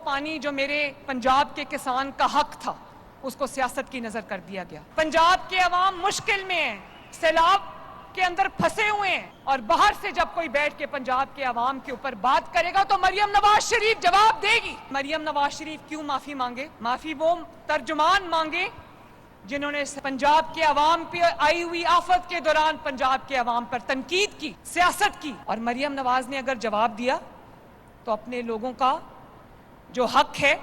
پانی جو میرے پنجاب کے کسان کا حق تھا اس کو سیاست کی نظر کر دیا گیا. پنجاب کے عوام مشکل میں ہیں, سیلاب کے اندر پھنسے ہوئے ہیں, اور باہر سے جب کوئی بیٹھ کے پنجاب کے عوام کے اوپر بات کرے گا تو مریم نواز شریف جواب دے گی. مریم نواز شریف کیوں معافی مانگے؟ معافی وہ ترجمان مانگے جنہوں نے پنجاب کے عوام پہ آئی ہوئی آفت کے دوران پنجاب کے عوام پر تنقید کی, سیاست کی. اور مریم نواز نے اگر جواب دیا تو اپنے لوگوں کا جو حق ہے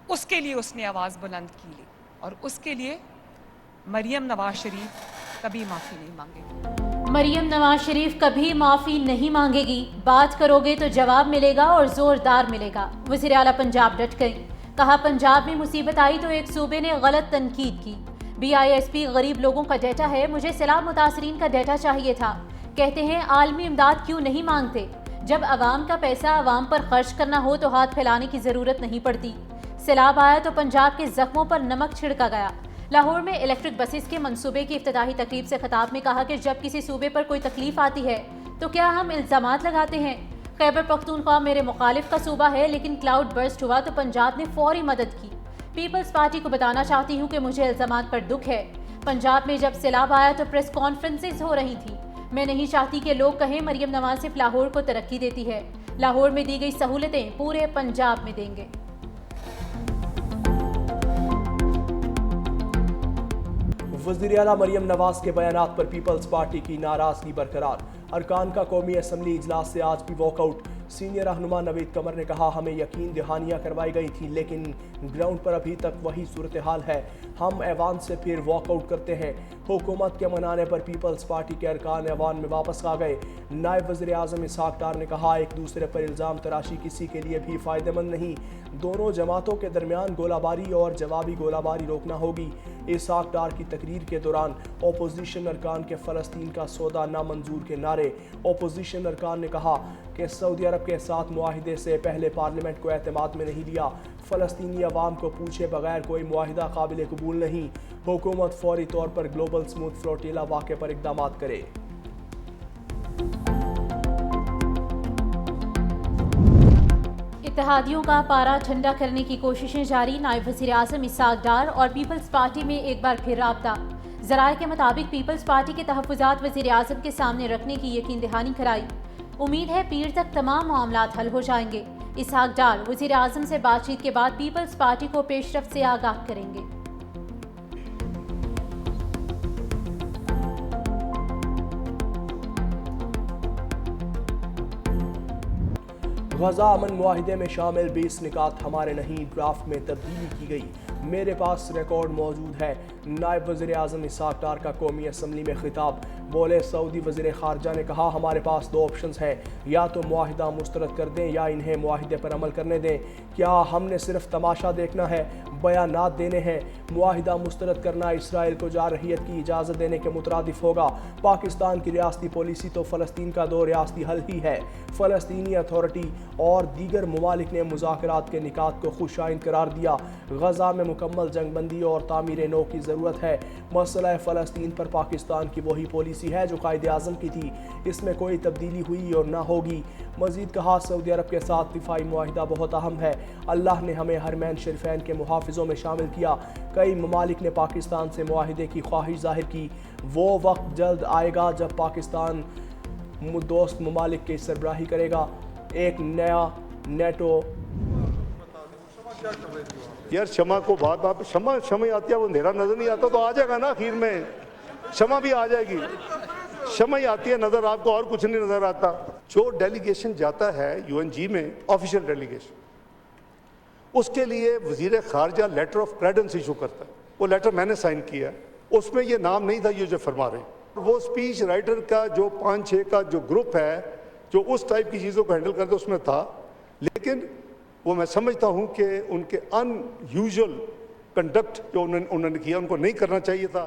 اس کے لیے اس نے آواز بلند کی لی, اور اس کے لیے مریم نواز شریف کبھی معافی نہیں مانگے گی. مریم نواز شریف کبھی معافی نہیں مانگے گی. بات کرو گے تو جواب ملے گا اور زوردار ملے گا. وزیر اعلیٰ پنجاب ڈٹ گئی. کہا پنجاب میں مصیبت آئی تو ایک صوبے نے غلط تنقید کی. BISP غریب لوگوں کا ڈیٹا ہے, مجھے سیلاب متاثرین کا ڈیٹا چاہیے تھا. کہتے ہیں عالمی امداد کیوں نہیں مانگتے؟ جب عوام کا پیسہ عوام پر خرچ کرنا ہو تو ہاتھ پھیلانے کی ضرورت نہیں پڑتی. سیلاب آیا تو پنجاب کے زخموں پر نمک چھڑکا گیا. لاہور میں الیکٹرک بسز کے منصوبے کی افتتاحی تقریب سے خطاب میں کہا کہ جب کسی صوبے پر کوئی تکلیف آتی ہے تو کیا ہم الزامات لگاتے ہیں؟ خیبر پختونخوا میرے مخالف کا صوبہ ہے, لیکن کلاؤڈ برسٹ ہوا تو پنجاب نے فوری مدد کی. پیپلز پارٹی کو بتانا چاہتی ہوں کہ مجھے الزامات پر دکھ ہے. پنجاب میں جب سیلاب آیا تو پریس کانفرنسز ہو رہی تھی. میں نہیں چاہتی کہ لوگ کہیں مریم نواز صرف لاہور کو ترقی دیتی ہے. لاہور میں دی گئی سہولتیں پورے پنجاب میں دیں گے. وزیر اعلیٰ مریم نواز کے بیانات پر پیپلز پارٹی کی ناراضگی برقرار. ارکان کا قومی اسمبلی اجلاس سے آج بھی واک آؤٹ. سینئر رہنما نوید قمر نے کہا ہمیں یقین دہانیاں کروائی گئی تھیں لیکن گراؤنڈ پر ابھی تک وہی صورتحال ہے. ہم ایوان سے پھر واک آؤٹ کرتے ہیں. حکومت کے منانے پر پیپلز پارٹی کے ارکان ایوان میں واپس آ گئے. نائب وزیر اعظم اسحاق ڈار نے کہا ایک دوسرے پر الزام تراشی کسی کے لیے بھی فائدہ مند نہیں. دونوں جماعتوں کے درمیان گولہ باری اور جوابی گولہ باری روکنا ہوگی. اسحاق ڈار کی تقریر کے دوران اپوزیشن ارکان کے فلسطین کا سودا نامنظور کے نعرے. اپوزیشن ارکان نے کہا کہ سعودی عرب کے ساتھ معاہدے سے پہلے پارلیمنٹ کو اعتماد میں نہیں لیا. فلسطینی عوام کو پوچھے بغیر کوئی معاہدہ قابل قبول نہیں. حکومت فوری طور پر گلوبل سموتھ فلوٹیلا واقعے پر اقدامات کرے. اتحادیوں کا پارا ٹھنڈا کرنے کی کوششیں جاری. نائب وزیر اعظم اسحاق ڈار اور پیپلز پارٹی میں ایک بار پھر رابطہ. ذرائع کے مطابق پیپلز پارٹی کے تحفظات وزیر اعظم کے سامنے رکھنے کی یقین دہانی کرائی. امید ہے پیر تک تمام معاملات حل ہو جائیں گے. اسحاق ڈار وزیر اعظم سے بات چیت کے بعد پیپلز پارٹی کو پیش رفت سے آگاہ کریں گے. غزہ امن معاہدے میں شامل 20 نکات ہمارے نہیں, ڈرافٹ میں تبدیلی کی گئی. میرے پاس ریکارڈ موجود ہے. نائب وزیر اعظم اسحاق ڈار کا قومی اسمبلی میں خطاب. بولے سعودی وزیر خارجہ نے کہا ہمارے پاس دو آپشنز ہیں, یا تو معاہدہ مسترد کر دیں یا انہیں معاہدے پر عمل کرنے دیں. کیا ہم نے صرف تماشا دیکھنا ہے؟ بیانات دینے ہیں؟ معاہدہ مسترد کرنا اسرائیل کو جارحیت کی اجازت دینے کے مترادف ہوگا. پاکستان کی ریاستی پالیسی تو فلسطین کا دو ریاستی حل ہی ہے. فلسطینی اتھارٹی اور دیگر ممالک نے مذاکرات کے نکات کو خوش آئند قرار دیا. غزہ میں مکمل جنگ بندی اور تعمیر نو کی ضرورت ہے. مسئلہ فلسطین پر پاکستان کی وہی پالیسی ہے جو قائد اعظم کی تھی, اس میں کوئی تبدیلی ہوئی اور نہ ہوگی. مزید کہا سعودی عرب کے ساتھ دفاعی معاہدہ بہت اہم ہے. اللہ نے ہمیں حرمین شریفین کے محافظوں میں شامل کیا. کئی ممالک نے پاکستان سے معاہدے کی خواہش ظاہر کی. وہ وقت جلد آئے گا جب پاکستان دوست ممالک کی سربراہی کرے گا. ایک نیا نیٹو. یار شمع کو بات شمع آتی ہے, وہ اندھیرا نظر نہیں آتا تو آ جائے گا نا, آخر میں شمع بھی آ جائے گی. شمع ہی آتی ہے نظر, آپ کو اور کچھ نہیں نظر آتا. جو ڈیلیگیشن جاتا ہے UN میں آفیشیل ڈیلیگیشن, اس کے لیے وزیر خارجہ لیٹر آف کریڈنس ایشو کرتا ہے. وہ لیٹر میں نے سائن کیا, اس میں یہ نام نہیں تھا یہ جو فرما رہے ہیں. وہ اسپیچ رائٹر کا جو 5-6 کا جو گروپ ہے جو اس ٹائپ کی چیزوں کو ہینڈل کرتے اس میں تھا, لیکن وہ میں سمجھتا ہوں کہ ان کے ان یوزول کنڈکٹ جو انہوں نے کیا ان کو نہیں کرنا چاہیے تھا.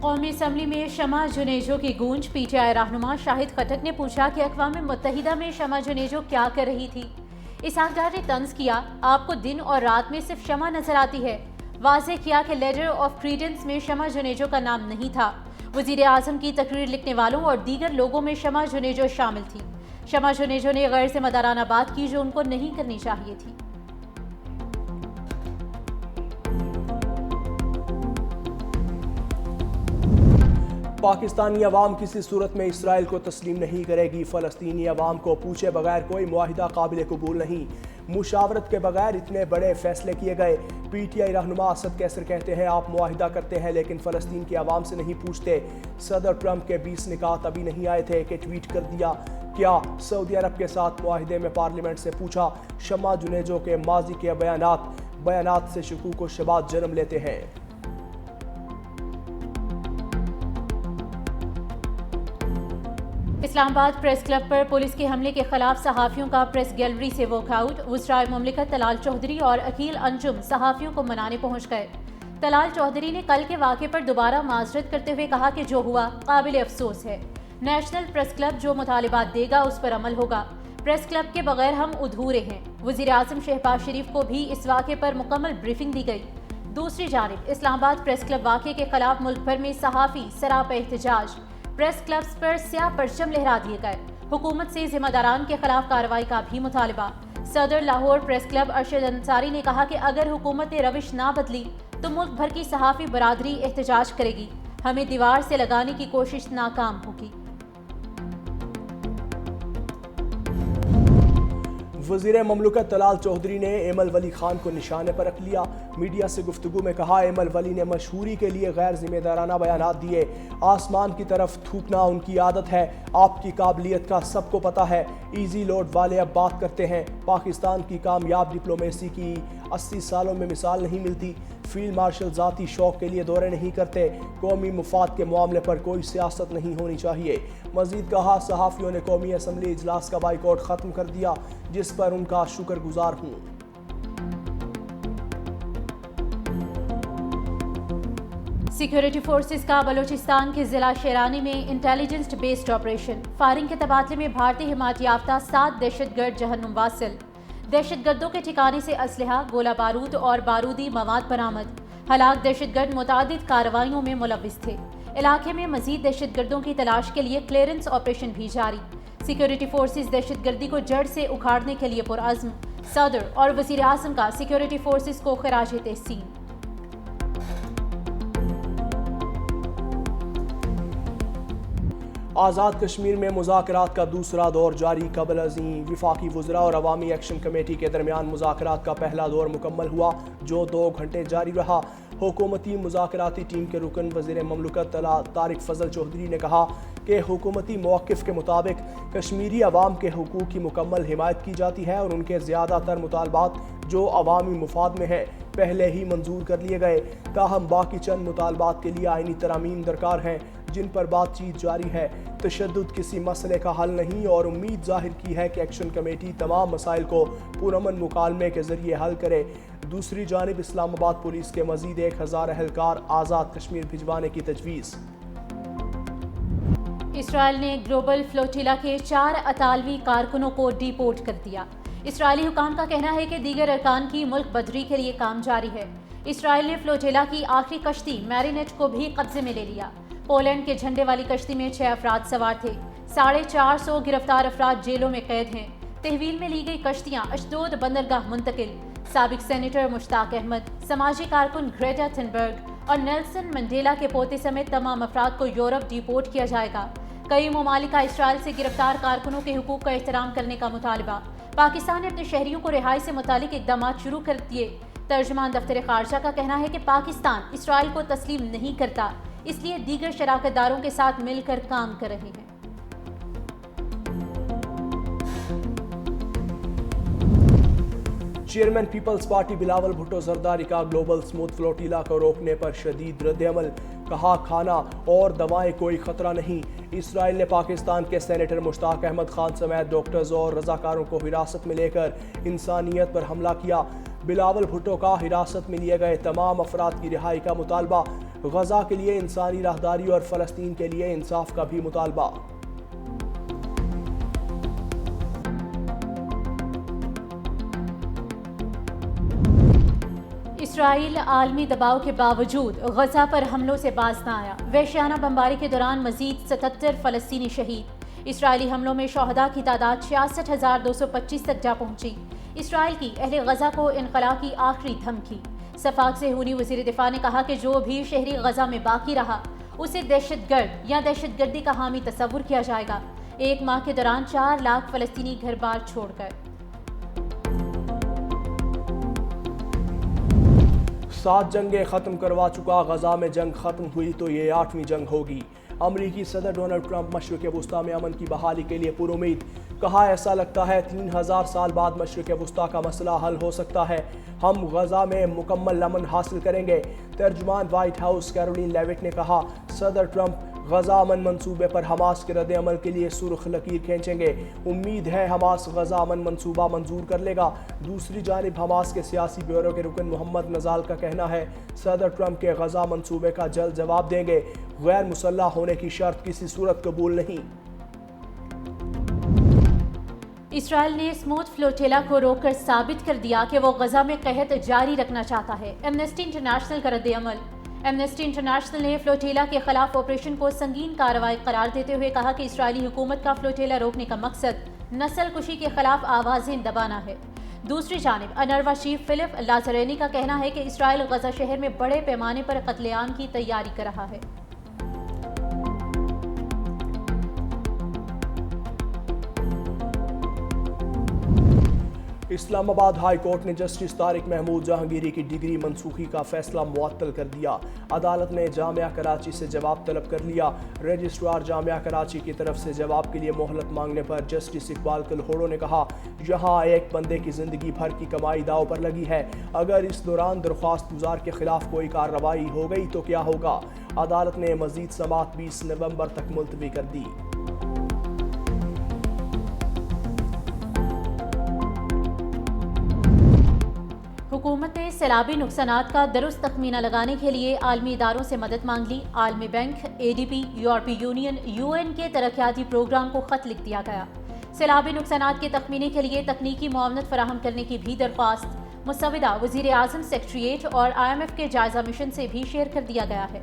قومی اسمبلی میں شمع جنیجو کی گونج. PTI رہنما شاہد خٹک نے پوچھا کہ اقوام متحدہ میں شمع جنیجو کیا کر رہی تھی. اسحاق ڈار نے طنز کیا آپ کو دن اور رات میں صرف شمع نظر آتی ہے. واضح کیا کہ لیٹر آف کریڈنس میں شمع جنیجو کا نام نہیں تھا. وزیر اعظم کی تقریر لکھنے والوں اور دیگر لوگوں میں شمع جنیجو شامل تھی. شمع جنیجو نے غیر ذمہ دارانہ بات کی جو ان کو نہیں کرنی چاہیے تھی۔ پاکستانی عوام کسی صورت میں اسرائیل کو تسلیم نہیں کرے گی۔ فلسطینی عوام کو پوچھے بغیر کوئی معاہدہ قابل قبول نہیں۔ مشاورت کے بغیر اتنے بڑے فیصلے کیے گئے۔ پی ٹی آئی رہنما اسد کیسر کہتے ہیں آپ معاہدہ کرتے ہیں لیکن فلسطین کی عوام سے نہیں پوچھتے۔ صدر ٹرمپ کے 20 نکات ابھی نہیں آئے تھے کہ ٹویٹ کر دیا کیا سعودی عرب کے ساتھ معاہدے میں پارلیمنٹ سے پوچھا۔ شمع جنیجو کے ماضی کے بیانات سے شکوک و شبہات جنم لیتے ہیں۔ اسلام آباد پریس کلب پر پولیس کے حملے کے خلاف صحافیوں کا پریس گیلری سے واک آؤٹ۔ وزرائے مملکت طلال چودھری اور عقیل انجم صحافیوں کو منانے پہنچ گئے۔ طلال چودھری نے کل کے واقعے پر دوبارہ معذرت کرتے ہوئے کہا کہ جو ہوا قابل افسوس ہے۔ نیشنل پریس کلب جو مطالبات دے گا اس پر عمل ہوگا۔ پریس کلب کے بغیر ہم ادھورے ہیں۔ وزیر اعظم شہباز شریف کو بھی اس واقعے پر مکمل بریفنگ دی گئی۔ دوسری جانب اسلام آباد پریس کلب واقعے کے خلاف ملک بھر میں صحافی سراپا احتجاج۔ پریس کلبز پر سیاہ پرچم لہرا دیے گئے۔ حکومت سے ذمہ داران کے خلاف کارروائی کا بھی مطالبہ۔ صدر لاہور پریس کلب ارشد انصاری نے کہا کہ اگر حکومت نے روش نہ بدلی تو ملک بھر کی صحافی برادری احتجاج کرے گی۔ ہمیں دیوار سے لگانے کی کوشش ناکام ہوگی۔ وزیر مملکت طلال چودھری نے ایمل ولی خان کو نشانے پر رکھ لیا۔ میڈیا سے گفتگو میں کہا ایمل ولی نے مشہوری کے لیے غیر ذمہ دارانہ بیانات دیے۔ آسمان کی طرف تھوکنا ان کی عادت ہے۔ آپ کی قابلیت کا سب کو پتہ ہے۔ ایزی لوڈ والے اب بات کرتے ہیں۔ پاکستان کی کامیاب ڈپلومیسی کی 80 سالوں میں مثال نہیں ملتی۔ فیلڈ مارشل ذاتی شوق کے لیے دورے نہیں کرتے۔ قومی مفاد کے معاملے پر کوئی سیاست نہیں ہونی چاہیے۔ مزید کہا صحافیوں نے قومی اسمبلی اجلاس کا بائیکاٹ ختم کر دیا جس پر ان کا شکر گزار ہوں۔ سیکیورٹی فورسز کا بلوچستان کے ضلع شیرانی میں انٹیلیجنس بیسڈ آپریشن۔ فائرنگ کے تبادلے میں بھارتی حمایت یافتہ 7 دہشت گرد جہنم واصل۔ دہشت گردوں کے ٹھکانے سے اسلحہ، گولہ بارود اور بارودی مواد برآمد۔ ہلاک دہشت گرد متعدد کارروائیوں میں ملوث تھے۔ علاقے میں مزید دہشت گردوں کی تلاش کے لیے کلیئرنس آپریشن بھی جاری۔ سیکیورٹی فورسز دہشت گردی کو جڑ سے اکھاڑنے کے لیے پرعزم۔ صدر اور وزیر اعظم کا سیکیورٹی فورسز کو خراج تحسین۔ آزاد کشمیر میں مذاکرات کا دوسرا دور جاری۔ قبل ازیں وفاقی وزراء اور عوامی ایکشن کمیٹی کے درمیان مذاکرات کا پہلا دور مکمل ہوا جو 2 گھنٹے جاری رہا۔ حکومتی مذاکراتی ٹیم کے رکن وزیر مملکت طارق فضل چودھری نے کہا کہ حکومتی موقف کے مطابق کشمیری عوام کے حقوق کی مکمل حمایت کی جاتی ہے اور ان کے زیادہ تر مطالبات جو عوامی مفاد میں ہیں پہلے ہی منظور کر لیے گئے۔ تاہم باقی چند مطالبات کے لیے آئینی ترامیم درکار ہیں جن پر بات چیت جاری ہے۔ تشدد کسی مسئلے کا حل نہیں اور امید ظاہر کی ہے کہ ایکشن کمیٹی تمام مسائل کو پرامن مکالمے کے ذریعے حل کرے۔ دوسری جانب اسلام آباد پولیس کے مزید 1000 اہلکار آزاد کشمیر بھجوانے کی تجویز۔ اسرائیل نے گلوبل فلوٹیلا کے 4 اطالوی کارکنوں کو ڈی پورٹ کر دیا۔ اسرائیلی حکام کا کہنا ہے کہ دیگر ارکان کی ملک بدری کے لیے کام جاری ہے۔ اسرائیل نے فلوٹیلا کی آخری کشتی میرینیٹ کو بھی قبضے میں لے لیا۔ پولینڈ کے جھنڈے والی کشتی میں 6 افراد سوار تھے۔ 450 گرفتار افراد جیلوں میں قید ہیں۔ تحویل میں لی گئی کشتیاں اشدود بندرگاہ منتقل۔ سابق سینیٹر مشتاق احمد، سماجی کارکن گریٹا تھنبرگ اور نیلسن منڈیلا کے پوتے سمیت تمام افراد کو یورپ ڈی پورٹ کیا جائے گا۔ کئی ممالک کا اسرائیل سے گرفتار کارکنوں کے حقوق کا احترام کرنے کا مطالبہ۔ پاکستان نے اپنے شہریوں کو رہائی سے متعلق اقدامات شروع کر دیے۔ ترجمان دفتر خارجہ کا کہنا ہے کہ پاکستان اسرائیل کو تسلیم نہیں کرتا، اس لیے دیگر شراکت داروں کے ساتھ مل کر کام کر رہے ہیں۔ چیئرمین پیپلز پارٹی بلاول بھٹو زرداری کا گلوبل سموتھ فلوٹیلا کو روکنے پر شدید رد عمل۔ کہا کھانا اور دوائیں کوئی خطرہ نہیں۔ اسرائیل نے پاکستان کے سینیٹر مشتاق احمد خان سمیت ڈاکٹرز اور رضاکاروں کو حراست میں لے کر انسانیت پر حملہ کیا۔ بلاول بھٹو کا حراست میں لیے گئے تمام افراد کی رہائی کا مطالبہ۔ غزہ کے لیے انسانی راہداری اور فلسطین کے لیے انصاف کا بھی مطالبہ۔ اسرائیل عالمی دباؤ کے باوجود غزہ پر حملوں سے باز نہ آیا۔ وحشیانہ بمباری کے دوران مزید 77 فلسطینی شہید۔ اسرائیلی حملوں میں شہداء کی تعداد 66,225 تک جا پہنچی۔ اسرائیل کی اہل غزہ کو انخلا کی آخری دھمکی۔ صفاق صہیونی وزیر دفاع نے کہا کہ جو بھی شہری غزہ میں باقی رہا اسے دہشت گرد یا دہشت گردی کا حامی تصور کیا جائے گا۔ 1 ماہ کے دوران 4 لاکھ فلسطینی گھر بار چھوڑ کر۔ 7 جنگیں ختم کروا چکا، غزہ میں جنگ ختم ہوئی تو یہ 8ویں جنگ ہوگی۔ امریکی صدر ڈونلڈ ٹرمپ مشرق وسطیٰ میں امن کی بحالی کے لیے پر امید۔ کہا ایسا لگتا ہے 3000 سال بعد مشرق وسطیٰ کا مسئلہ حل ہو سکتا ہے، ہم غزہ میں مکمل امن حاصل کریں گے۔ ترجمان وائٹ ہاؤس کیرولین لیوٹ نے کہا صدر ٹرمپ غزہ امن منصوبے پر حماس کے رد عمل کے لیے سرخ لکیر کھینچیں گے۔ امید ہے حماس غزہ امن منصوبہ منظور کر لے گا۔ دوسری جانب حماس کے سیاسی بیورو کے رکن محمد نزال کا کہنا ہے صدر ٹرمپ کے غزہ منصوبے کا جلد جواب دیں گے، غیر مسلح ہونے کی شرط کسی صورت قبول نہیں۔ اسرائیل نے اسموتھ فلوٹیلا کو روک کر ثابت کر دیا کہ وہ غزہ میں قحط جاری رکھنا چاہتا ہے۔ ایمنسٹی انٹرنیشنل کا رد عمل۔ ایمنسٹی انٹرنیشنل نے فلوٹیلا کے خلاف آپریشن کو سنگین کارروائی قرار دیتے ہوئے کہا کہ اسرائیلی حکومت کا فلوٹیلا روکنے کا مقصد نسل کشی کے خلاف آوازیں دبانا ہے۔ دوسری جانب انروا چیف فلپ لازرینی کا کہنا ہے کہ اسرائیل غزہ شہر میں بڑے پیمانے پر قتل عام کی تیاری کر رہا ہے۔ اسلام آباد ہائی کورٹ نے جسٹس طارق محمود جہانگیری کی ڈگری منسوخی کا فیصلہ معطل کر دیا۔ عدالت نے جامعہ کراچی سے جواب طلب کر لیا۔ رجسٹرار جامعہ کراچی کی طرف سے جواب کے لیے مہلت مانگنے پر جسٹس اقبال کلہوڑو نے کہا یہاں ایک بندے کی زندگی بھر کی کمائی داؤ پر لگی ہے، اگر اس دوران درخواست گزار کے خلاف کوئی کارروائی ہو گئی تو کیا ہوگا؟ عدالت نے مزید سماعت 20 نومبر تک ملتوی کر دی۔ حکومت نے سیلابی نقصانات کا درست تخمینہ لگانے کے لیے عالمی اداروں سے مدد مانگ لی۔ عالمی بینک، ADB، یورپی یونین، UN کے ترقیاتی پروگرام کو خط لکھ دیا گیا۔ سیلابی نقصانات کے تخمینے کے لیے تکنیکی معاونت فراہم کرنے کی بھی درخواست مسودہ وزیر اعظم سیکریٹریٹ اور IMF کے جائزہ مشن سے بھی شیئر کر دیا گیا ہے۔